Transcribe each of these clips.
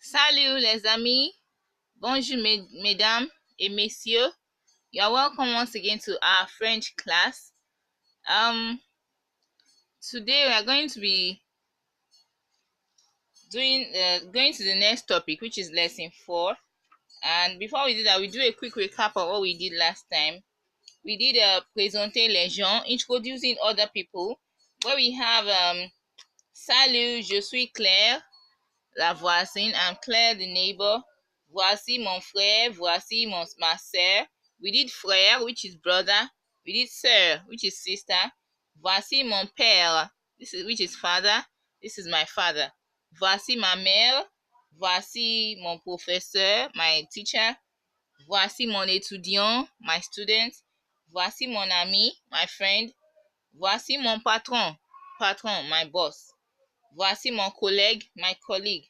Salut les amis, bonjour mesdames et messieurs. You are welcome once again to our French class. Today we are going to be going to the next topic, which is lesson 4. And before we do that, we do a quick recap of what we did last time. We did présenter les gens, introducing other people, where we have salut, je suis Claire, la voisine. I'm Claire, the neighbor. Voici mon frère. Voici ma sœur. We did frère, which is brother. We did sœur, which is sister. Voici mon père, which is father. This is my father. Voici ma mère. Voici mon professeur, my teacher. Voici mon étudiant, my student. Voici mon ami, my friend. Voici mon patron, my boss. Voici mon collègue, my colleague.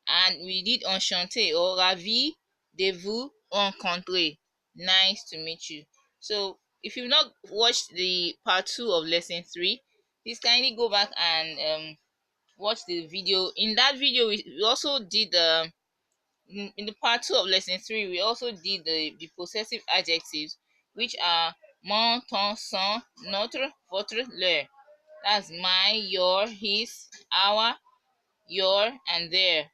And we did enchanté or ravi de vous rencontrer. Nice to meet you. So if you've not watched the part 2 of lesson 3, please kindly go back and watch the video. In that video, we also did in the part 2 of lesson 3, we also did the possessive adjectives, which are mon, ton, son, notre, votre, leur. That's my, your, his, our, your, and their.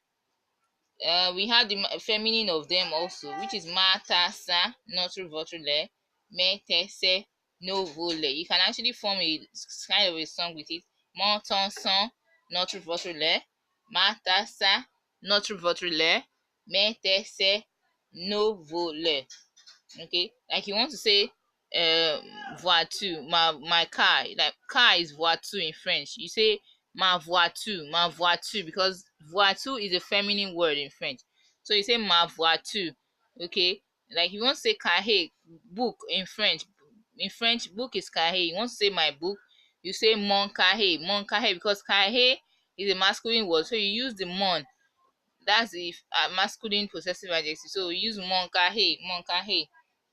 We have the feminine of them also, which is ma, ta, sa, notre, votre, leur, me, te, se, no, vos, leur. You can actually form a kind of a song with it. Mon, ton, son, notre, votre, leur, ma, ta, sa, notre, votre, leur, me, te, se, no, vos, leur. Okay, like you want to say voiture, my car. Like car is voiture in French. You say ma voiture, because voiture is a feminine word in French. So you say ma voiture. Okay, like you want to say cahier, book in French. In French, book is cahier. You want to say my book, you say mon cahier, because cahier is a masculine word. So you use the mon. That's the masculine possessive adjective. So we use mon cahier.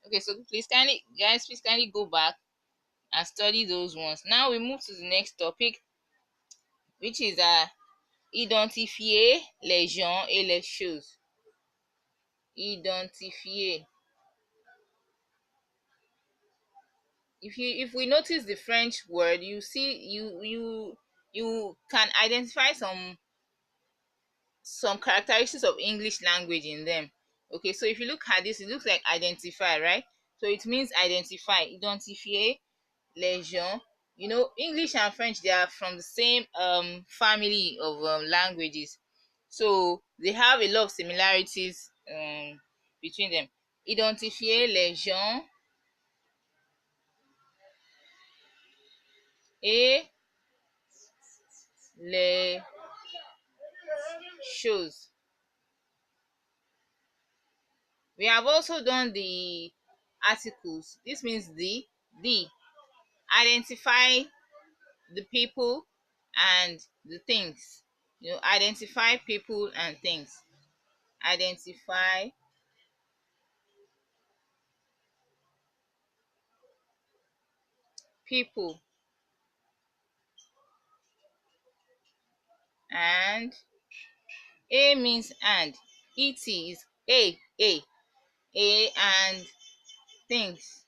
Okay, so please kindly go back and study those ones. Now we move to the next topic, which is identifier les gens et les choses. Identifier. If we notice the French word, you see you can identify some characteristics of English language in them. Okay, so if you look at this, it looks like identify, right? So it means identify. Identifier les gens. You know, English and French, they are from the same family of languages, so they have a lot of similarities between them. Identifier les gens et les choses. We have also done the articles. This means the. Identify the people and the things. You know, identify people and things. Identify people and a means and. Et is a and things.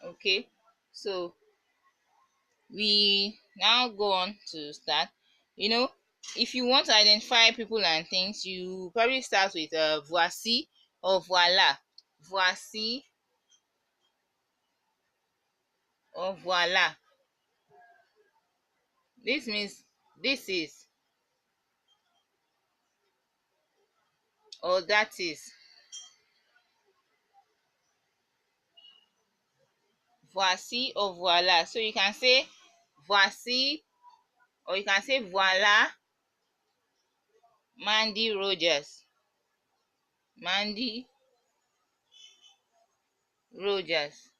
Okay, so we now go on to start. You know, if you want to identify people and things, you probably start with voici or voilà. Voici or voilà. This means this is or that is. Voici or voilà. So you can say voici or you can say voilà Mandy Rogers. Mandy Rogers.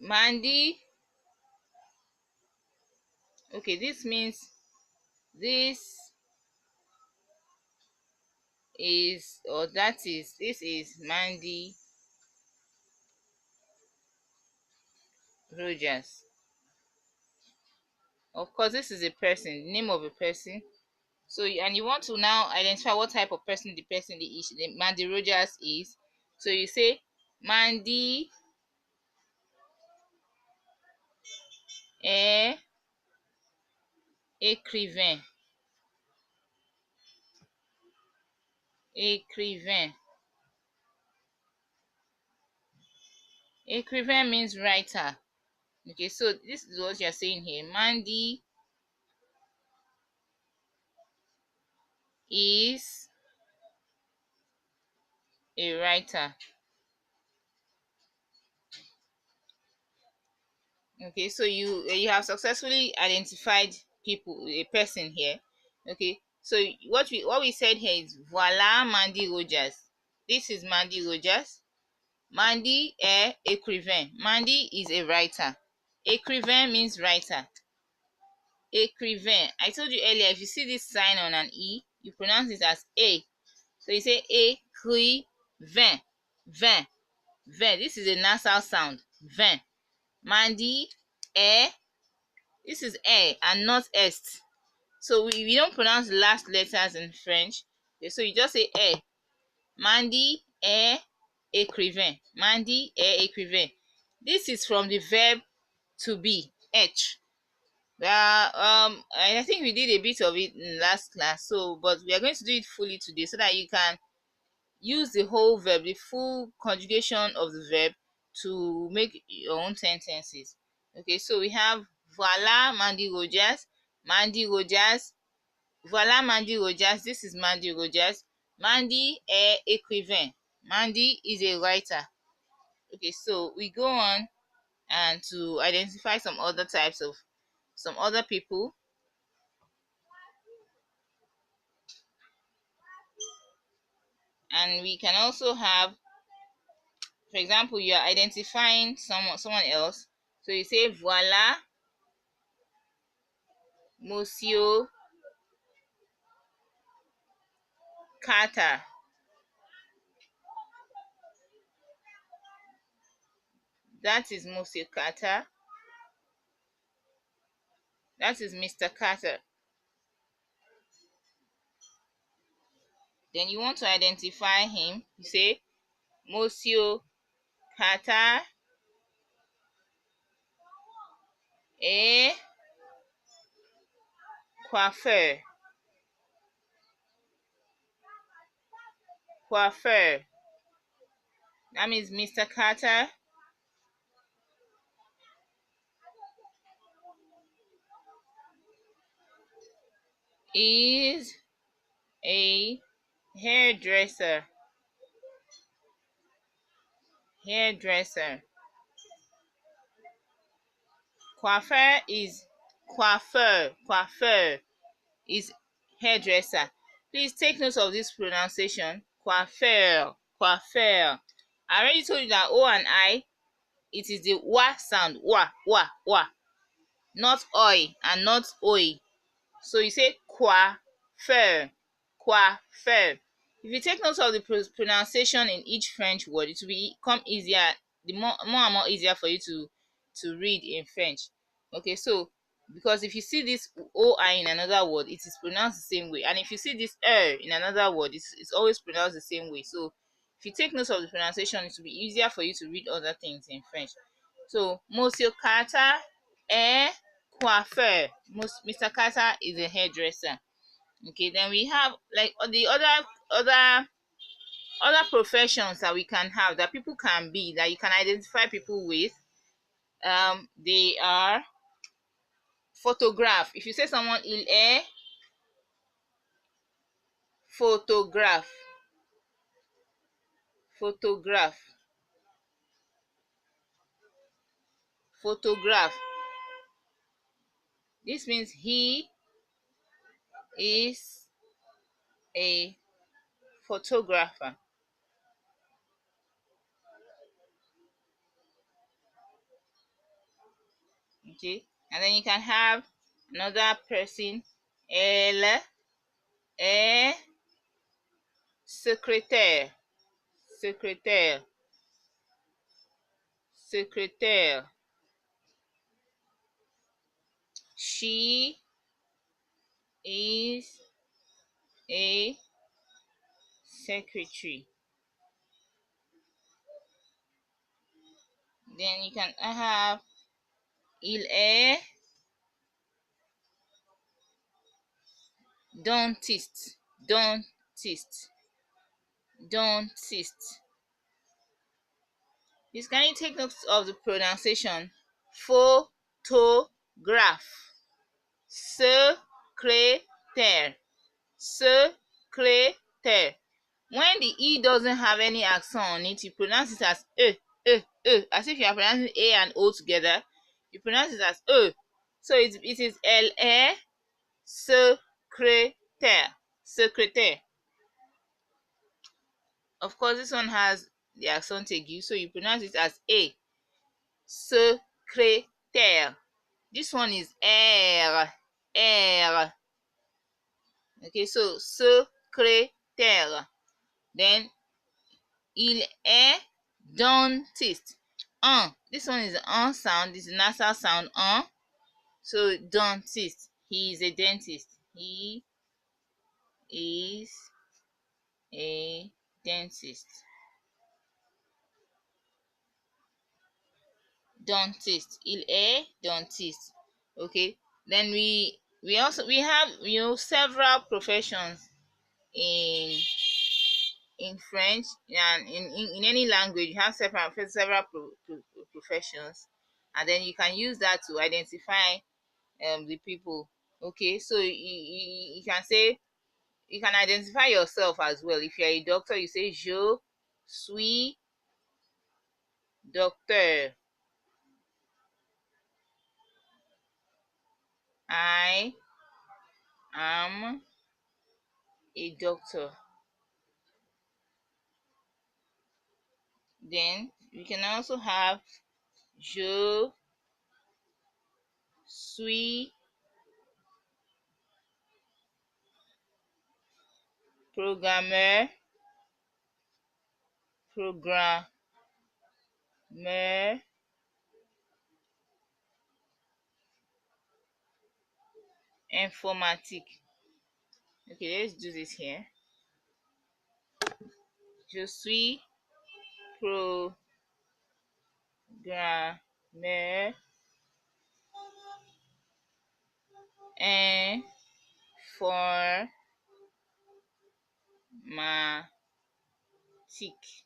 Mandy. Okay, this means this is or that is. This is Mandy Rogers. Of course, this is a person, name of a person. So, and you want to now identify what type of person the person the Mandy Rogers is. So you say Mandy est écrivain. Écrivain. Écrivain means writer. Okay, so this is what you're saying here. Mandy is a writer. Okay, so you have successfully identified a person here. Okay, so what we said here is voila Mandy Rogers. This is Mandy Rogers. Mandy est écrivain. Mandy is a writer. Écrivain means writer. Écrivain. I told you earlier, if you see this sign on an E, you pronounce it as A. So you say écrivain. Vin. Vin. This is a nasal sound. Vin. Mandy est. This is A and not est. So we don't pronounce the last letters in French. Okay, so you just say A. Mandy est écrivain. Mandy est écrivain. This is from the verb to be, H. I think we did a bit of it in last class, so but we are going to do it fully today so that you can use the whole verb, the full conjugation of the verb to make your own sentences. Okay, so we have voila Mandy Rogers. Mandy Rogers. Voila Mandy Rogers. This is Mandy Rogers. Mandy est écrivain. Mandy is a writer. Okay, so we go on and to identify some other types of some other people. And we can also have, for example, you are identifying someone else. So you say voila Monsieur Carter. That is Monsieur Carter. That is Mr. Carter. Then you want to identify him. You say Monsieur Carter est coiffeur. Coiffeur. That means Mr. Carter is a hairdresser. Hairdresser. Coiffeur is coiffeur is hairdresser. Please take note of this pronunciation. Coiffeur. I already told you that O and I, it is the wa sound. Wa. Not oi and not oi. So you say coiffeur. If you take note of the pronunciation in each French word, it will become easier, the more and more easier for you to read in French. Okay, so because if you see this oi in another word, it is pronounced the same way, and if you see this in another word, it's always pronounced the same way. So if you take note of the pronunciation, it will be easier for you to read other things in French. So Monsieur Carter est coiffeur. Mr. Carter is a hairdresser. Okay, then we have like the other professions that we can have, that people can be, that you can identify people with. They are photograph. If you say someone il est photographe. This means he is a photographer. Okay, and then you can have another person. Elle est secrétaire. Secrétaire. She is a secretary. Then you can have il est dentiste. Dentiste. Dentiste. Please can you take note of the pronunciation? Photograph. Secrétaire. Secrétaire. When the E doesn't have any accent on it, you pronounce it as as if you are pronouncing A and O together. You pronounce it as So it is L-E secrétaire. Secrétaire. Of course, this one has the accent aigu, so you pronounce it as A. Secrétaire. This one is R. R. Okay, so secrétaire. Then il est dentiste. This one is the sound. This is the nasal sound. So dentist. He is a dentist. He is a dentist. Dentist. Il est dentiste. Okay. Then we have several professions in French, and in any language you have several professions, and then you can use that to identify the people. Okay, so you can say, you can identify yourself as well. If you're a doctor, you say je suis docteur. I am a doctor. Then we can also have je suis programmeur. Programmeur informatique. Okay, let's do this here. Je suis programmeur informatique.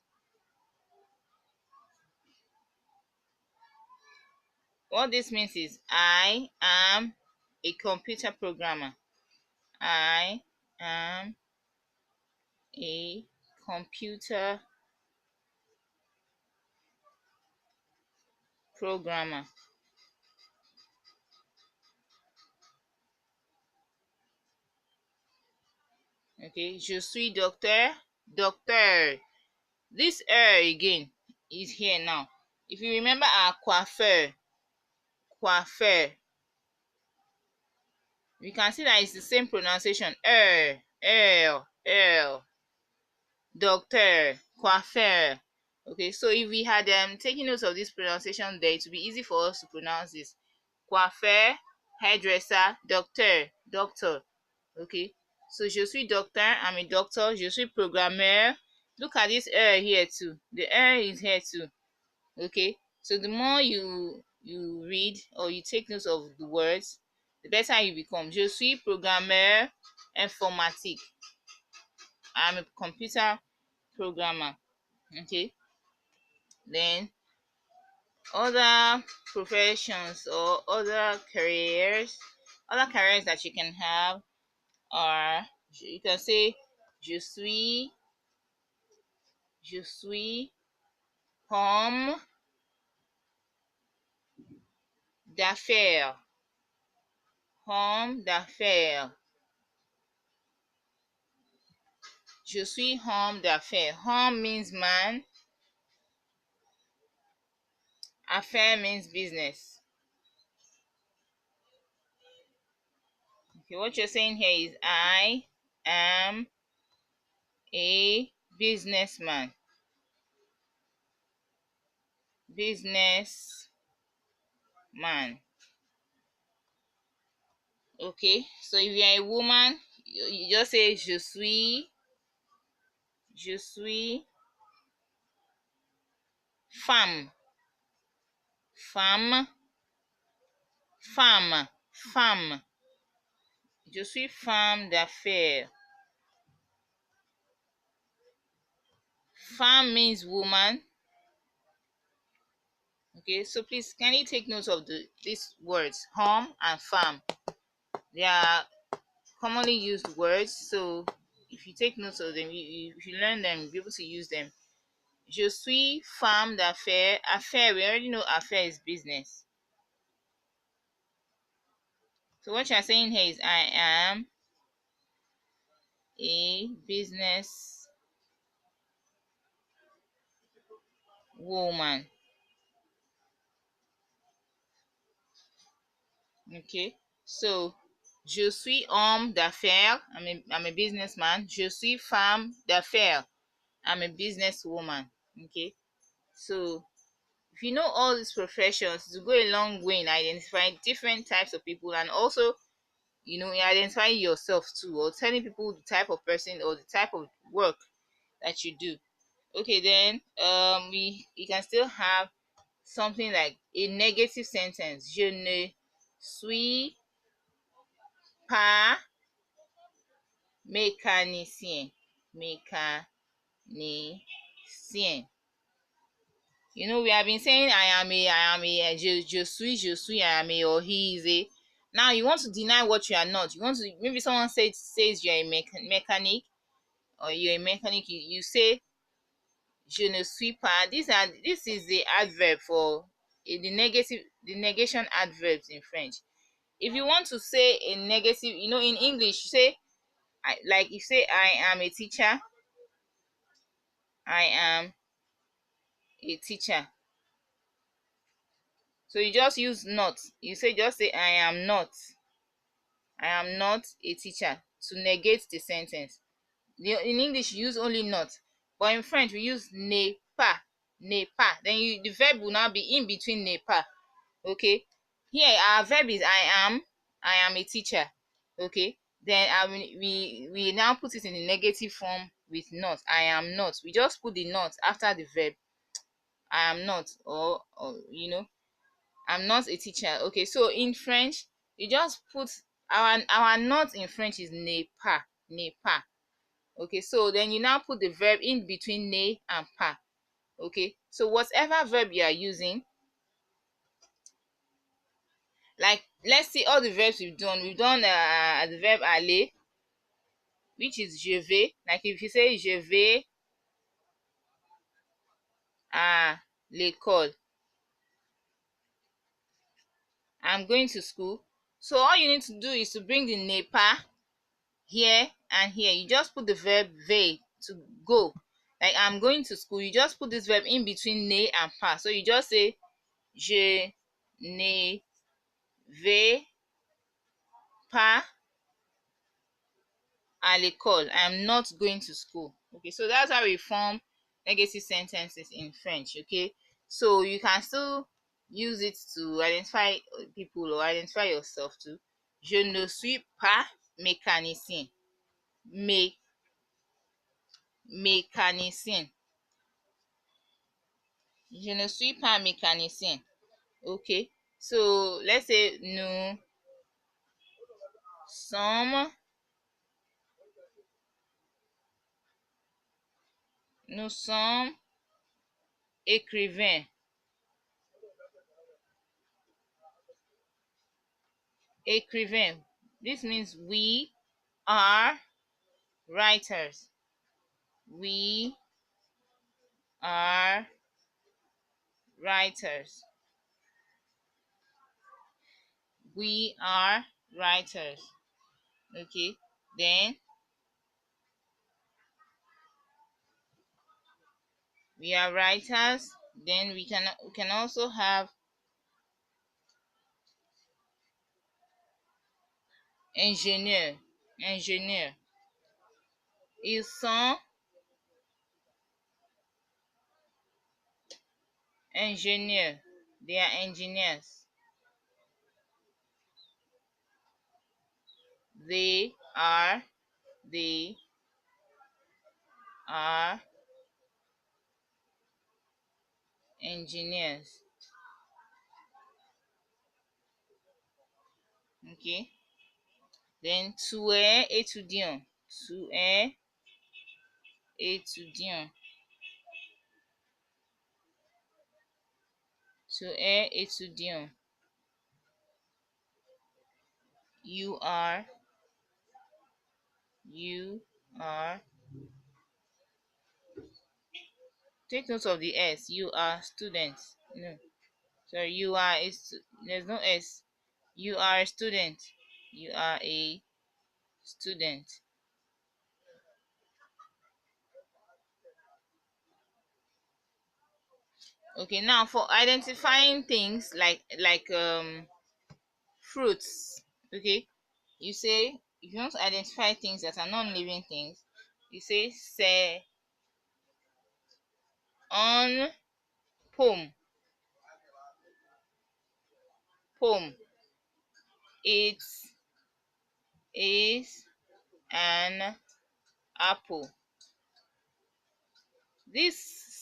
What this means is I am a computer programmer. I am a computer programmer. Okay, je suis docteur. Docteur. This again is here now. If you remember our coiffeur, we can see that it's the same pronunciation. Docteur, coiffeur. Okay, so if we had taken notes of this pronunciation there, it would be easy for us to pronounce this. Coiffeur, hairdresser, docteur, doctor. Okay, so je suis docteur, I'm a doctor. Je suis programmeur. Look at this here too. The is here too. Okay, so the more you read or you take notes of the words, the better you become. Je suis programmeur informatique. I'm a computer programmer. Okay, then other professions or other careers that you can have are, you can say je suis homme d'affaires. Homme d'affaires. Je suis homme d'affaires. Homme means man. Affair means business. Okay, what you're saying here is I am a businessman. Businessman. Okay, so if you're a woman, you just say je suis femme, femme, femme, femme. Je suis femme d'affaires. Femme means woman. Okay, so please can you take note of these words, home and femme. They are commonly used words, so if you take notes of them, if you learn them, you'll be able to use them. Je suis femme d'affaires. Affaire, we already know affaire is business. So what you're saying here is I am a business woman. Okay, so je suis homme d'affaires. I'm a businessman. Je suis femme d'affaires. I'm a businesswoman. Okay, so if you know all these professions, to go a long way in identifying different types of people, and also in identifying yourself too, or telling people the type of person or the type of work that you do. Okay, then we can still have something like a negative sentence. Je ne suis pas mécanicien. Mécanicien. We have been saying je suis, I am a, or he is a. Now you want to deny what you are not. You want to, maybe someone says you're a mechanic, or you're a mechanic, you say je ne suis pas. This is the adverb for the negation adverbs in French. If you want to say a negative, in English, you say, like you say, I am a teacher. I am a teacher. So you just use not. Just say I am not. I am not a teacher to negate the sentence. In English, you use only not, but in French, we use ne pas. Ne pas. Then the verb will now be in between ne pas. Okay. Here, our verb is I am. I am a teacher. Okay. Then we now put it in the negative form with not. I am not. We just put the not after the verb. I am not, or I'm not a teacher. Okay, so in French, you just put our not in French is ne pas, ne pas. Okay, so then you now put the verb in between ne and pas. Okay, so whatever verb you are using, like let's see all the verbs we've done. We've done the verb aller, which is je vais. Like if you say je vais à l'école, I'm going to school. So all you need to do is to bring the ne pas here and here. You just put the verb vais, to go. Like I'm going to school, you just put this verb in between ne and pas. So you just say je ne vais pas à l'école. I'm not going to school. Okay, so that's how we form negative sentences in French. Okay, so you can still use it to identify people or identify yourself too. Je ne suis pas mécanicien. Mécanicien. Je ne suis pas mécanicien. Okay, so let's say sommes nous sommes écrivains. Écrivain. This means we are writers. We are writers. We are writers. Okay, then we are writers. Then we can also have ingénieur. Ingénieur. Ils sont ingénieurs. They are engineers. They are. They are engineers. Okay. Then tu es étudiant. Tu es étudiant. Tu es étudiant. You are. You are. Take note of the S. You are students. No. Sorry, you are there's no S. You are a student. You are a student. Okay, now for identifying things like fruits. Okay, you say if you want to identify things that are non-living things, you say c'est un pomme. Pomme. It is an apple. This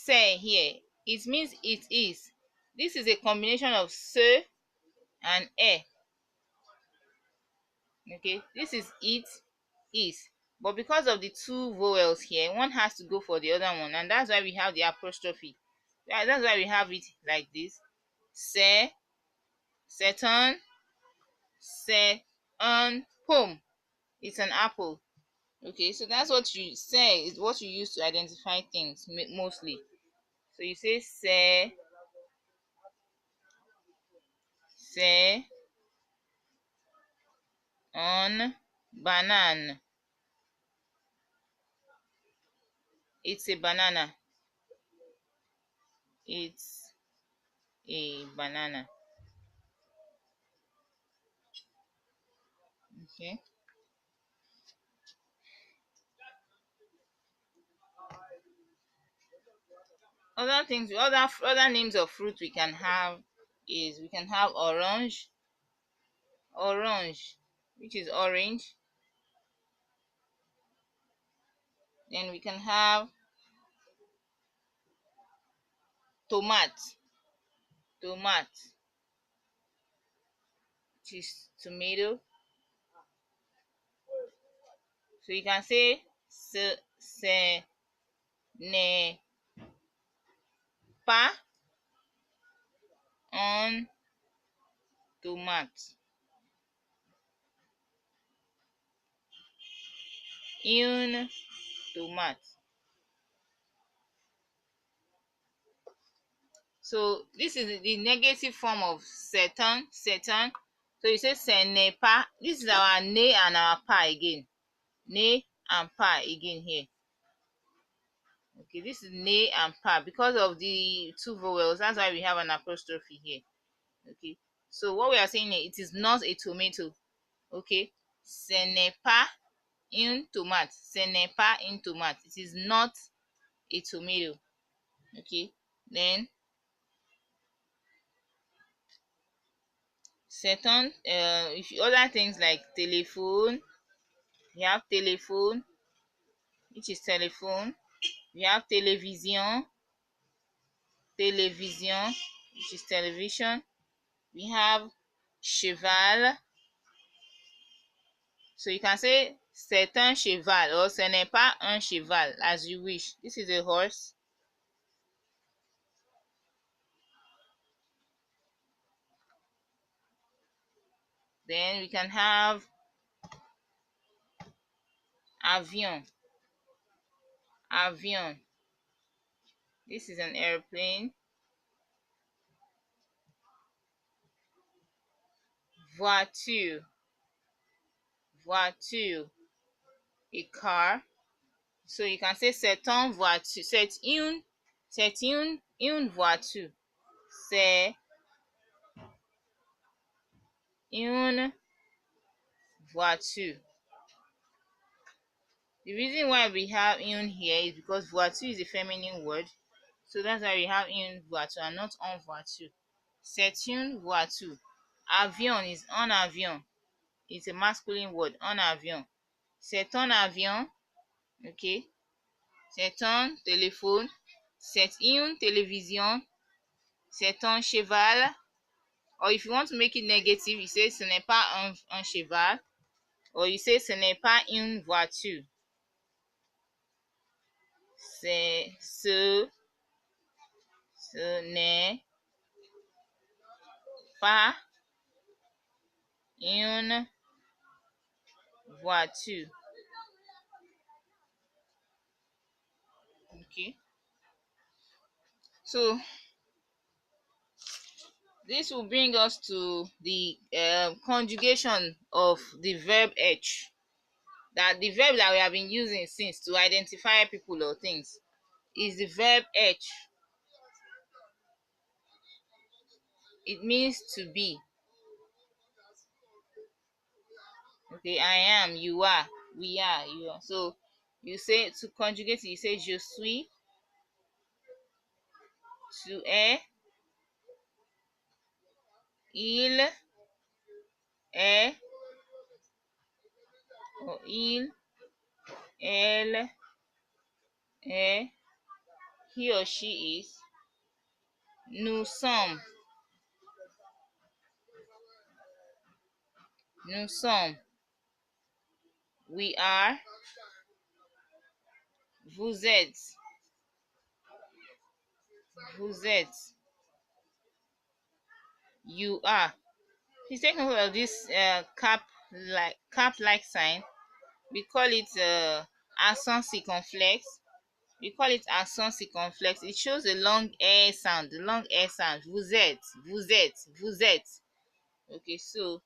say here, it means it is. This is a combination of se and e. Okay, this is it is, but because of the two vowels here, one has to go for the other one, and that's why we have the apostrophe. That's why we have it like this. C'est, c'est un pomme. It's an apple. Okay, so that's what you say, is what you use to identify things mostly. So you say c'est un banane. It's a banana. It's a banana. Okay. Other things, other names of fruit we can have is we can have orange, which is orange. Then we can have tomate, which is tomato. So you can say ce n'est pas un tomate. Une tomate. So this is the negative form of certain. So you say ce n'est pas. This is our ne and our pas again. Ne and pas again here. Okay, this is ne and pa because of the two vowels. That's why we have an apostrophe here. Okay, so what we are saying here, it is not a tomato. Okay, ce n'est pas une tomate. Ce n'est pas une tomate. It is not a tomato. Okay, then certain if other things like telephone, we have telephone, which is telephone. We have television, which is television. We have cheval. So you can say c'est un cheval or ce n'est pas un cheval, as you wish. This is a horse. Then we can have avion. This is an airplane. Voiture. A car. So you can say c'est un voiture. Une voiture. C'est une voiture. The reason why we have une here is because voiture is a feminine word. So that's why we have une voiture and not en voiture. C'est une voiture. Avion is un avion. It's a masculine word. Un avion. C'est un avion. Okay. C'est un téléphone. C'est une télévision. C'est un cheval. Or if you want to make it negative, you say ce n'est pas un cheval. Or you say ce n'est pas une voiture. Ce n'est pas une voiture. Okay. So this will bring us to the conjugation of the verb H. That the verb that we have been using since to identify people or things is the verb H. It means to be. Okay, I am, you are, we are, you are. So you say to conjugate it, you say je suis, tu es, il est, or il, elle est, he or she is, nous sommes, we are, vous êtes, you are. Please take note of this cap like sign. We call it accent circumflex. It shows a long air sound. Vous êtes. Okay, so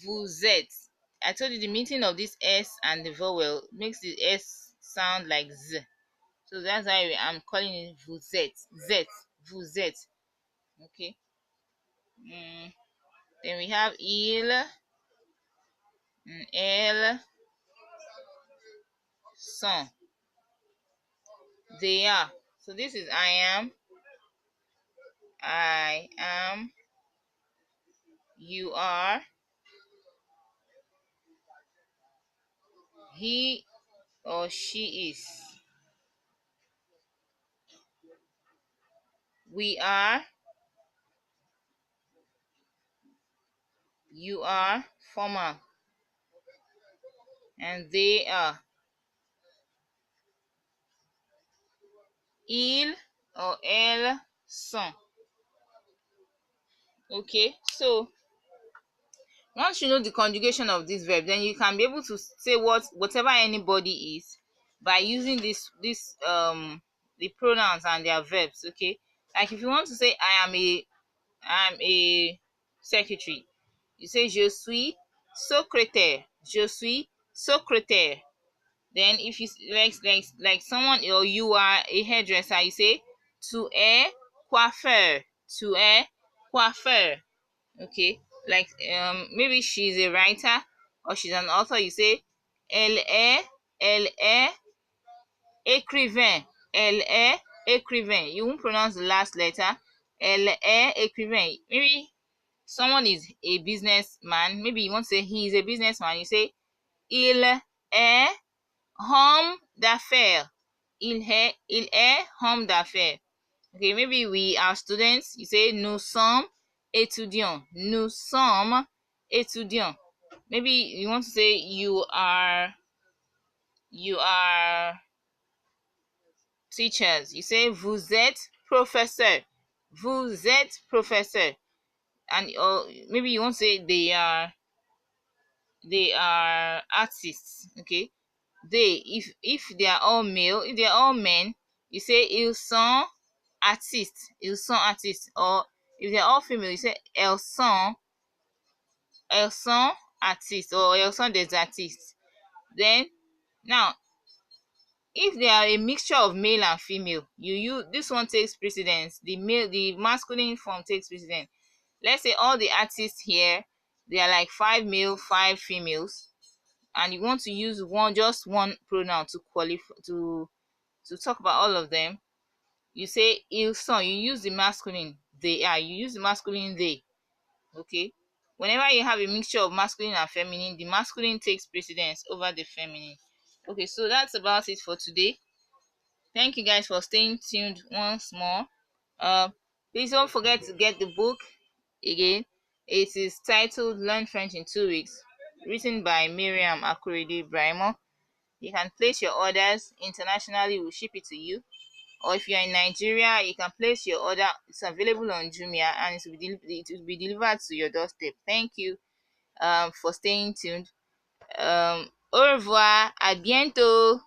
vous êtes. I told you the meeting of this S and the vowel makes the S sound like Z. So that's why I'm calling it vous êtes. Vous êtes. Okay. Then we have il, elle, sont. They are. So this is I am, you are, he or she is, we are, you are, formal, and they are. Ils or elles sont. Okay, so once you know the conjugation of this verb, then you can be able to say whatever anybody is by using the pronouns and their verbs. Okay, like if you want to say I'm a secretary, you say je suis secrétaire. Then if you like someone, or you are a hairdresser, you say tu es coiffeur. Okay, like maybe she's a writer or she's an author, you say elle est écrivain. You won't pronounce the last letter. Elle est écrivain. Maybe someone is a businessman, maybe you want to say he is a businessman, you say il est homme d'affaires. Il est homme d'affaires. Okay, maybe we are students, you say nous sommes étudiants. Maybe you want to say you are teachers, you say vous êtes professeur. And or maybe you want to say they are artists. Okay, if they are all male, if they are all men, you say ils sont artistes. Or if they are all female, you say elles sont artistes, or elles sont des artistes. Then now if they are a mixture of male and female, this one takes precedence. The masculine form takes precedence. Let's say all the artists here, they are like 5 male, 5 females, and you want to use just one pronoun to qualify to talk about all of them. You say ils sont, you use the masculine they are, you use the masculine they. Okay, Whenever you have a mixture of masculine and feminine, the masculine takes precedence over the feminine. Okay, so that's about it for today. Thank you guys for staying tuned once more. Uh, Please don't forget to get the book again. It is titled Learn French in 2 Weeks, written by Miriam Akurede Brahimo. You can place your orders internationally, we'll ship it to you. Or if you're in Nigeria, you can place your order. It's available on Jumia and it will be delivered to your doorstep. Thank you for staying tuned. Au revoir, à bientôt.